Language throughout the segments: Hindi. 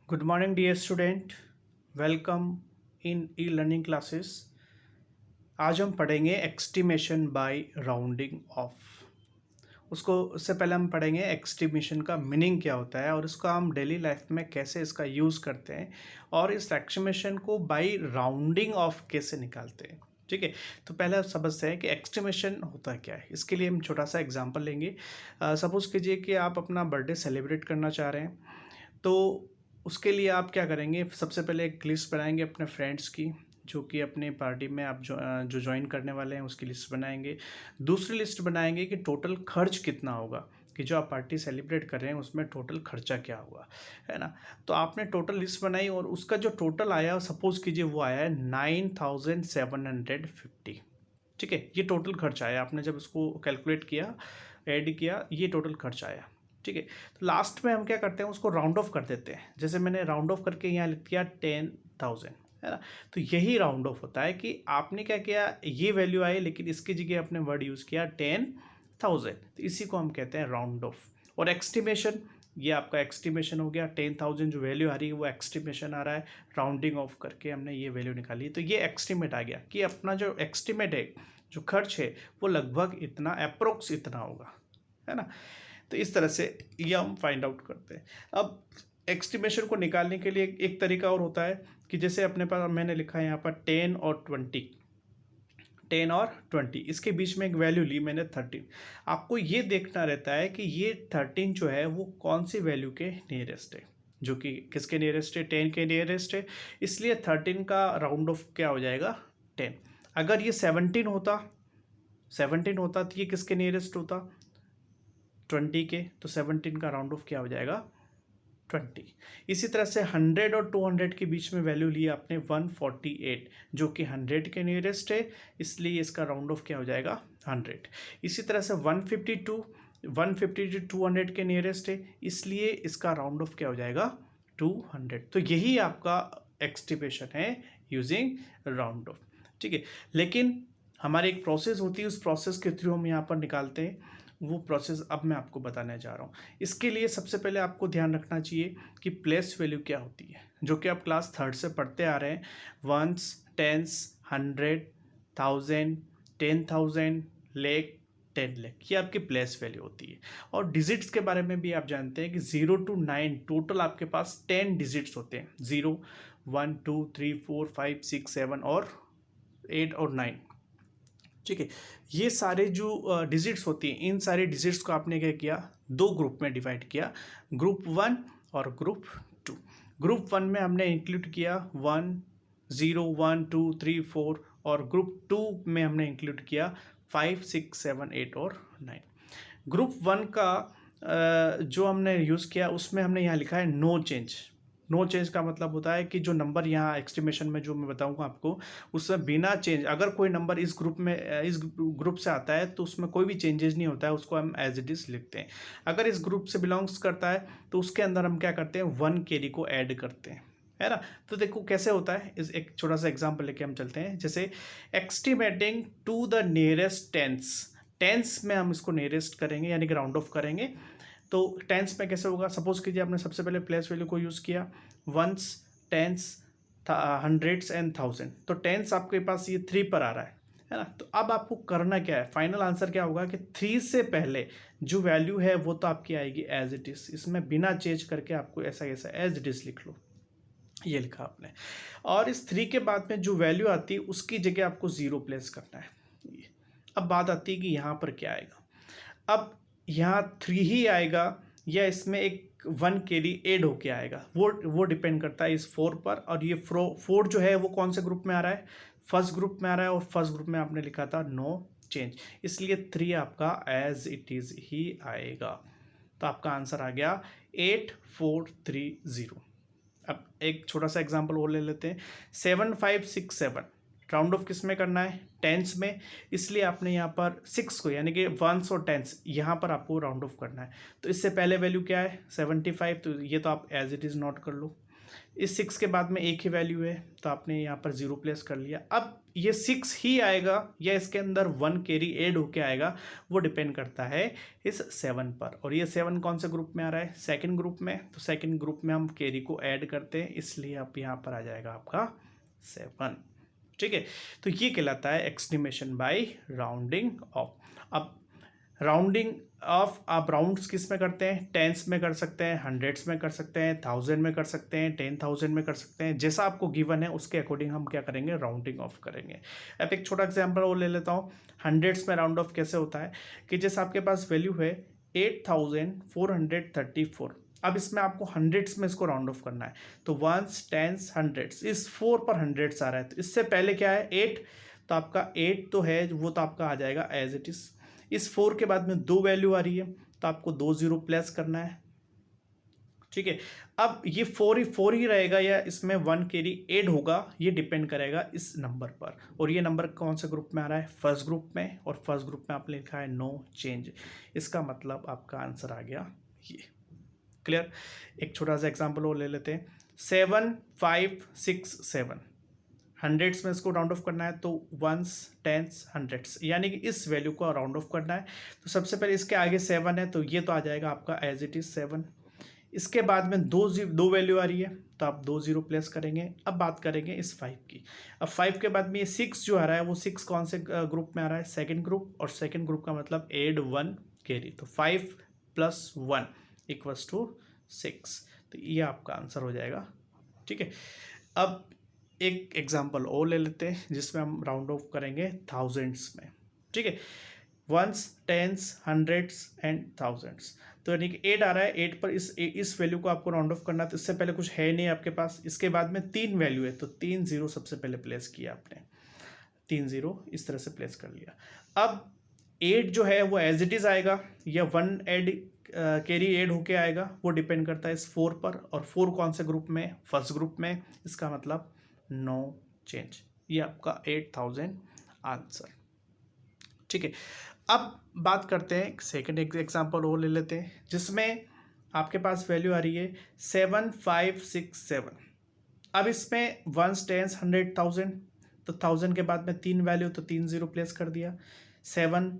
Good morning dear student, welcome in e learning classes. आज हम पढ़ेंगे एक्सटिमेशन बाय राउंडिंग ऑफ। उससे पहले हम पढ़ेंगे एक्सटिमेशन का मीनिंग क्या होता है और इसका हम डेली लाइफ में कैसे इसका यूज़ करते हैं और इस एक्सटिमेशन को बाय राउंडिंग ऑफ कैसे निकालते हैं। ठीक है, तो पहले आप समझते हैं कि एक्सटिमेशन होता क्या है। इसके लिए हम छोटा सा एग्जांपल लेंगे। सपोज़ कीजिए कि आप अपना बर्थडे सेलिब्रेट करना चाह रहे हैं, तो उसके लिए आप क्या करेंगे, सबसे पहले एक लिस्ट बनाएंगे अपने फ्रेंड्स की, जो कि अपने पार्टी में आप जो ज्वाइन करने वाले हैं उसकी लिस्ट बनाएंगे। दूसरी लिस्ट बनाएंगे कि टोटल खर्च कितना होगा, कि जो आप पार्टी सेलिब्रेट कर रहे हैं उसमें टोटल खर्चा क्या हुआ है ना। तो आपने टोटल लिस्ट बनाई और उसका जो टोटल आया, सपोज कीजिए वो आया है 9750। ठीक है, ये टोटल खर्चा आया। आपने जब उसको कैलकुलेट किया, ऐड किया, ये टोटल खर्चा आया। ठीक है, तो लास्ट में हम क्या करते हैं, उसको राउंड ऑफ कर देते हैं। जैसे मैंने राउंड ऑफ करके यहाँ लिख दिया 10,000, है ना। तो यही राउंड ऑफ होता है कि आपने क्या किया, ये वैल्यू आई लेकिन इसकी जगह आपने वर्ड यूज़ किया 10,000, तो इसी को हम कहते हैं राउंड ऑफ। और एक्सटिमेशन, ये आपका एक्सटिमेशन हो गया। 10,000 जो वैल्यू आ रही है वो एक्सटिमेशन आ रहा है, राउंडिंग ऑफ करके हमने ये वैल्यू निकाली। तो ये एक्सटिमेट आ गया कि अपना जो एक्सटिमेट है, जो खर्च है, वो लगभग इतना, अप्रोक्स इतना होगा, है ना। तो इस तरह से ये हम फाइंड आउट करते हैं। अब एस्टिमेशन को निकालने के लिए एक तरीका और होता है कि जैसे अपने पास मैंने लिखा है यहाँ पर 10 और 20, 10 और 20, इसके बीच में एक वैल्यू ली मैंने 13। आपको ये देखना रहता है कि ये 13 जो है वो कौन सी वैल्यू के नियरेस्ट है, जो कि किसके नियरेस्ट है, 10 के नियरेस्ट है। इसलिए 13 का राउंड ऑफ क्या हो जाएगा, 10। अगर ये 17 होता तो ये किसके नियरेस्ट होता, 20 के, तो 17 का राउंड ऑफ क्या हो जाएगा, 20। इसी तरह से 100 और 200 के बीच में वैल्यू ली आपने 148, जो कि 100 के नियरेस्ट है, इसलिए इसका राउंड ऑफ क्या हो जाएगा, 100। इसी तरह से 150 200 के नियरेस्ट है, इसलिए इसका राउंड ऑफ क्या हो जाएगा, 200। तो यही आपका एक्सटिमेशन है यूजिंग राउंड ऑफ। ठीक है, लेकिन हमारी एक प्रोसेस होती है, उस प्रोसेस के थ्रू हम यहाँ पर निकालते हैं। वो प्रोसेस अब मैं आपको बताने जा रहा हूँ। इसके लिए सबसे पहले आपको ध्यान रखना चाहिए कि प्लेस वैल्यू क्या होती है, जो कि आप क्लास 3rd से पढ़ते आ रहे हैं। वंस, टेंस, 100, 1000, 10,000, लेख, 10 लाख, ये आपकी प्लेस वैल्यू होती है। और डिजिट्स के बारे में भी आप जानते हैं कि 0 to 9 टोटल आपके पास 10 डिजिट्स होते हैं। 0, 1, 2, 3, 4, 5, 6, 7 और 8 और 9। ठीक है, ये सारे जो डिजिट्स होती हैं, इन सारे डिजिट्स को आपने क्या किया, दो ग्रुप में डिवाइड किया, ग्रुप 1 और ग्रुप 2। ग्रुप 1 में हमने इंक्लूड किया 1, 0, 1, 2, 3, 4, और ग्रुप 2 में हमने इंक्लूड किया 5, 6, 7, 8 और 9। ग्रुप 1 का जो हमने यूज़ किया उसमें हमने यहाँ लिखा है नो चेंज। नो चेंज का मतलब होता है कि जो नंबर यहाँ एक्सटिमेशन में जो मैं बताऊंगा आपको, उसमें बिना चेंज, अगर कोई नंबर इस ग्रुप से आता है तो उसमें कोई भी चेंजेस नहीं होता है, उसको हम एज इट इज़ लिखते हैं। अगर इस ग्रुप से बिलोंग्स करता है तो उसके अंदर हम क्या करते हैं, 1 कैरी को ऐड करते हैं, है ना। तो देखो कैसे होता है, इस एक छोटा सा एग्जाम्पल लेके हम चलते हैं। जैसे estimating to the nearest tens, tens में हम इसको नियरेस्ट करेंगे, यानी कि राउंड ऑफ करेंगे। तो टेंस में कैसे होगा, सपोज कीजिए आपने सबसे पहले प्लेस वैल्यू को यूज़ किया, वंस, टेंस, हंड्रेड्स एंड 1000। तो टेंस आपके पास ये 3 पर आ रहा है ना। तो अब आपको करना क्या है, फाइनल आंसर क्या होगा कि 3 से पहले जो वैल्यू है वो तो आपकी आएगी एज इट इज़, इसमें बिना चेंज करके आपको ऐसा ऐसा एज इट इज़ लिख लो, ये लिखा आपने। और इस 3 के बाद में जो वैल्यू आती है उसकी जगह आपको 0 प्लेस करना है। अब बात आती है कि यहाँ पर क्या आएगा। अब यहाँ 3 ही आएगा या इसमें एक 1 कैरी ऐड होके आएगा, वो डिपेंड करता है इस 4 पर। और ये 4 जो है वो कौन से ग्रुप में आ रहा है, फर्स्ट ग्रुप में आ रहा है, और फर्स्ट ग्रुप में आपने लिखा था नो चेंज, इसलिए 3 आपका एज इट इज़ ही आएगा। तो आपका आंसर आ गया 8430। अब एक छोटा सा एग्जांपल और ले लेते हैं। 7567 राउंड ऑफ किस में करना है, टेंस में, इसलिए आपने यहाँ पर 6 को, यानी कि वंस और टेंस, यहाँ पर आपको राउंड ऑफ करना है। तो इससे पहले वैल्यू क्या है, 75, तो ये तो आप एज इट इज़ नोट कर लो। इस 6 के बाद में एक ही वैल्यू है तो आपने यहाँ पर 0 प्लेस कर लिया। अब ये 6 ही आएगा या इसके अंदर 1 कैरी ऐड होके आएगा, वो डिपेंड करता है इस 7 पर। और ये 7 कौन से ग्रुप में आ रहा है? सेकंड ग्रुप में। तो सेकंड ग्रुप में हम कैरी को ऐड करते हैं, इसलिए आप यहाँ पर आ जाएगा आपका 7। ठीक है, तो ये कहलाता है एक्सटिमेशन बाय राउंडिंग ऑफ। अब राउंडिंग ऑफ आप राउंड्स किस में करते हैं? टेंस में कर सकते हैं, हंड्रेड्स में कर सकते हैं, थाउजेंड में कर सकते हैं, 10,000 में कर सकते हैं। जैसा आपको गिवन है उसके अकॉर्डिंग हम क्या करेंगे? राउंडिंग ऑफ करेंगे। अब एक छोटा एग्जांपल और ले लेता हूँ। हंड्रेड्स में राउंड ऑफ कैसे होता है कि जैसे आपके पास वैल्यू है 8,434। अब इसमें आपको हंड्रेड्स में इसको राउंड ऑफ करना है, तो वंस, टेंस, हंड्रेड्स, इस 4 पर हंड्रेड्स आ रहा है। तो इससे पहले क्या है? 8, तो आपका 8 तो है वो, तो आपका आ जाएगा एज इट इज। इस 4 के बाद में 2 वैल्यू आ रही है तो आपको 2 0 प्लस करना है। ठीक है, अब ये 4 ही रहेगा या इसमें 1 कैरी ऐड होगा, ये डिपेंड करेगा इस नंबर पर। और ये नंबर कौन से ग्रुप में आ रहा है? फर्स्ट ग्रुप में। और फर्स्ट ग्रुप में आपने लिखा है नो चेंज, इसका मतलब आपका आंसर आ गया ये। क्लियर? एक छोटा सा एग्जांपल और ले लेते हैं। 7 5 6 7, हंड्रेड्स में इसको राउंड ऑफ करना है तो वंस, टेंस, हंड्रेड्स, यानी कि इस वैल्यू को राउंड ऑफ करना है। तो सबसे पहले इसके आगे 7 है तो ये तो आ जाएगा आपका एज इट इज 7। इसके बाद में दो वैल्यू आ रही है तो आप 2 0 प्लेस करेंगे। अब बात करेंगे इस 5 की। अब 5 के बाद में ये 6 जो आ रहा है वो 6 कौन से ग्रुप में आ रहा है? Second group. और सेकेंड ग्रुप का मतलब एड 1 कैरी, तो 5 + 1 = 6। तो ये आपका आंसर हो जाएगा। ठीक है, अब एक एग्जांपल और ले लेते हैं जिसमें हम राउंड ऑफ करेंगे थाउजेंड्स में। ठीक है, ones, tens, hundreds and thousands. तो यानी कि 8 आ रहा है, 8 पर इस वैल्यू को आपको राउंड ऑफ करना है। तो इससे पहले कुछ है नहीं आपके पास। इसके बाद में 3 वैल्यू है तो 3 0 सबसे पहले प्लेस किया आपने, 3 0 इस तरह से प्लेस कर लिया। अब 8 जो है वो एज इट इज आएगा या 1 ऐड कैरी ऐड होके आएगा, वो डिपेंड करता है इस 4 पर। और 4 कौन से ग्रुप में? फर्स्ट ग्रुप में। इसका मतलब नो चेंज। ये आपका 8,000 आंसर। ठीक है, अब बात करते हैं सेकंड एग्जांपल और ले लेते हैं जिसमें आपके पास वैल्यू आ रही है 7 5 6 7। अब इसमें वंस, टेंस, 100, 1000, तो 1000 के बाद में 3 वैल्यू तो 3 0 प्लेस कर दिया। 7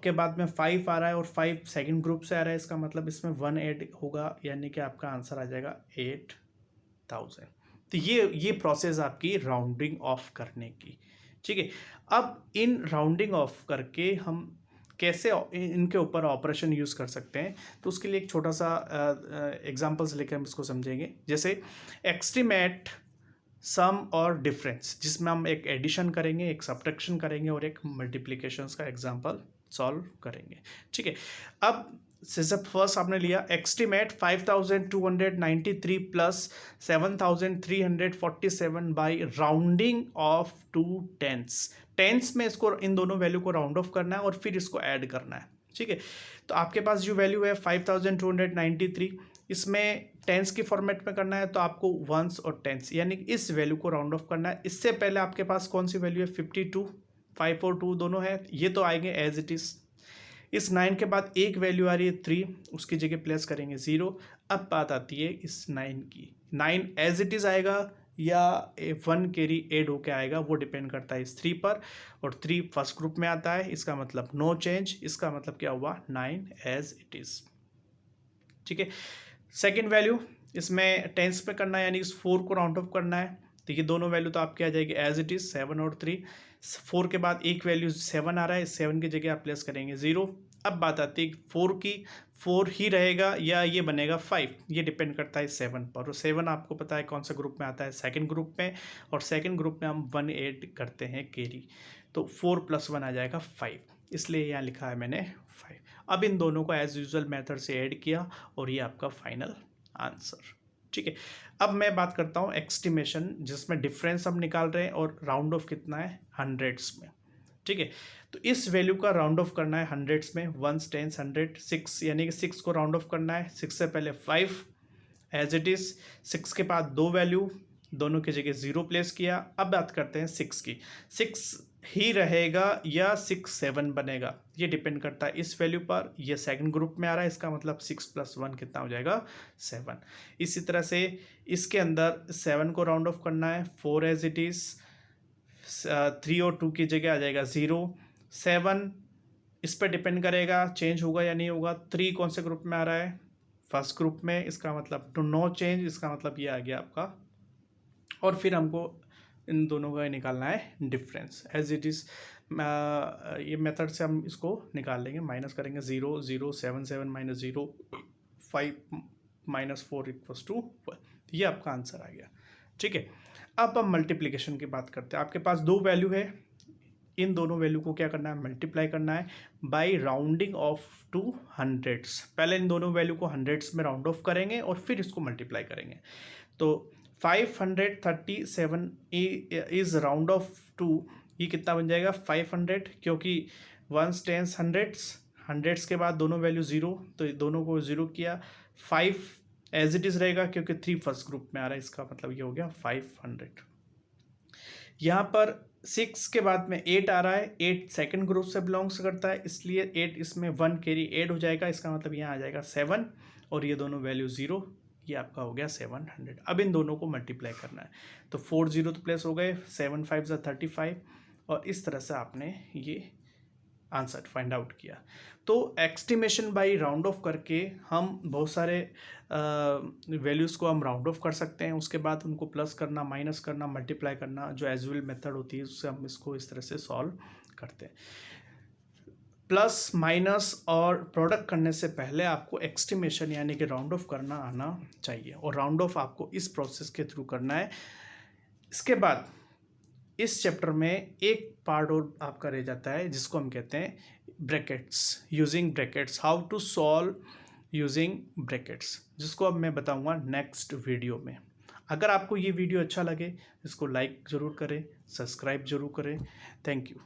के बाद में 5 आ रहा है और 5 सेकंड ग्रुप से आ रहा है, इसका मतलब इसमें 1 ऐड होगा, यानी कि आपका आंसर आ जाएगा 8000। तो ये प्रोसेस आपकी राउंडिंग ऑफ करने की। ठीक है, अब इन राउंडिंग ऑफ करके हम कैसे इनके ऊपर ऑपरेशन यूज़ कर सकते हैं, तो उसके लिए एक छोटा सा एग्जांपल्स लेकर हम इसको समझेंगे। जैसे एक्सट्रीमेट, सम और डिफरेंस, जिसमें हम एक एडिशन करेंगे, एक सब्ट्रैक्शन करेंगे और एक मल्टीप्लिकेशंस का एग्जांपल सॉल्व करेंगे। ठीक है, अब जैसे फर्स्ट आपने लिया estimate 5293 plus 7347 by rounding off to tens. Tens में इसको, इन दोनों वैल्यू को राउंड ऑफ करना है और फिर इसको ऐड करना है। ठीक है, तो आपके पास जो वैल्यू है 5293, इसमें टेंस की फॉर्मेट में करना है तो आपको वंस और टेंस, यानी कि इस वैल्यू को राउंड ऑफ करना है। इससे पहले आपके पास कौन सी वैल्यू है? 52, 5 और 2 दोनों है, ये तो आएंगे एज इट इज। इस 9 के बाद एक वैल्यू आ रही है 3, उसकी जगह प्लेस करेंगे 0। अब बात आती है इस 9 की। 9 एज इट इज आएगा या 1 कैरी ऐड होके आएगा, वो डिपेंड करता है इस 3 पर। और 3 फर्स्ट ग्रुप में आता है, इसका मतलब नो चेंज। इसका मतलब क्या हुआ? 9 एज इट इज। ठीक है, सेकेंड वैल्यू इसमें टेंस पे करना है, यानी इस 4 को राउंड ऑफ करना है। तो ये दोनों वैल्यू तो आपकी आ जाएगी एज इट इज, 7 और 3। 4 के बाद एक वैल्यू 7 आ रहा है, 7 की जगह आप प्लेस करेंगे 0। अब बात आती है 4 की। 4 ही रहेगा या ये बनेगा 5, ये डिपेंड करता है 7 पर। और 7 आपको पता है कौन सा ग्रुप में आता है? सेकंड ग्रुप में। और सेकंड ग्रुप में हम 1 ऐड करते हैं कैरी, तो 4 + 1 आ जाएगा 5, इसलिए यहाँ लिखा है मैंने 5। अब इन दोनों को एज यूजुअल मेथड से ऐड किया और ये आपका फाइनल आंसर। ठीक है, अब मैं बात करता हूँ एक्सटिमेशन, जिसमें डिफरेंस हम निकाल रहे हैं और राउंड ऑफ कितना है? हंड्रेड्स में। ठीक है, तो इस वैल्यू का राउंड ऑफ करना है हंड्रेड्स में, वंस, टेंस, 100, 6, यानी कि 6 को राउंड ऑफ करना है। 6 से पहले 5 एज इट इज, 6 के बाद 2 वैल्यू दोनों की जगह 0 प्लेस किया। अब बात करते हैं 6 की। 6 ही रहेगा या 6 7 बनेगा, ये डिपेंड करता है इस वैल्यू पर। ये सेकंड ग्रुप में आ रहा है, इसका मतलब 6 + 1 कितना हो जाएगा 7। इसी तरह से इसके अंदर 7 को राउंड ऑफ करना है, 4 एज इट इज़, 3 और 2 की जगह आ जाएगा 0। 7 इस पर डिपेंड करेगा चेंज होगा या नहीं होगा। 3 कौन से ग्रुप में आ रहा है, फर्स्ट ग्रुप में, इसका मतलब टू नो चेंज, इसका मतलब ये आ गया आपका। और फिर हमको इन दोनों का निकालना है डिफरेंस एज इट इज़। ये मेथड से हम इसको निकाल लेंगे, माइनस करेंगे 0 0 7 7 - 0 5 - 4 = 1। ये आपका आंसर आ गया, ठीक है। अब हम मल्टीप्लिकेशन की बात करते हैं। आपके पास दो वैल्यू है, इन दोनों वैल्यू को क्या करना है, मल्टीप्लाई करना है by rounding off to hundreds. पहले इन दोनों वैल्यू को हंड्रेड्स में राउंड ऑफ करेंगे और फिर इसको मल्टीप्लाई करेंगे। तो 537 इज राउंड ऑफ टू, ये कितना बन जाएगा 500, क्योंकि 1s 10s 100s के बाद दोनों वैल्यू 0, तो दोनों को 0 किया। 5 एज इट इज़ रहेगा क्योंकि 3 फर्स्ट ग्रुप में आ रहा है, इसका मतलब ये हो गया 500। यहाँ पर 6 के बाद में 8 आ रहा है, 8 सेकंड ग्रुप से बिलोंग्स करता है, इसलिए 8 इसमें 1 कैरी ऐड हो जाएगा, इसका मतलब यहाँ आ जाएगा 7 और ये दोनों वैल्यू 0, ये आपका हो गया 700। अब इन दोनों को मल्टीप्लाई करना है, तो 4 0 तो प्लेस हो गए, 7 5 = 35 और इस तरह से आपने ये आंसर फाइंड आउट किया। तो एस्टिमेशन बाय राउंड ऑफ करके हम बहुत सारे वैल्यूज़ को हम राउंड ऑफ कर सकते हैं, उसके बाद उनको प्लस करना, माइनस करना, मल्टीप्लाई करना, जो एजुअल मेथड होती है उससे हम इसको इस तरह से सॉल्व करते हैं। प्लस माइनस और प्रोडक्ट करने से पहले आपको एस्टिमेशन यानी कि राउंड ऑफ करना आना चाहिए, और राउंड ऑफ आपको इस प्रोसेस के थ्रू करना है। इसके बाद इस चैप्टर में एक पार्ट और आपका रह जाता है जिसको हम कहते हैं brackets, using brackets, how to solve using brackets, जिसको अब मैं बताऊंगा नेक्स्ट वीडियो में। अगर आपको ये वीडियो अच्छा लगे इसको लाइक ज़रूर करें, सब्सक्राइब ज़रूर करें। Thank you.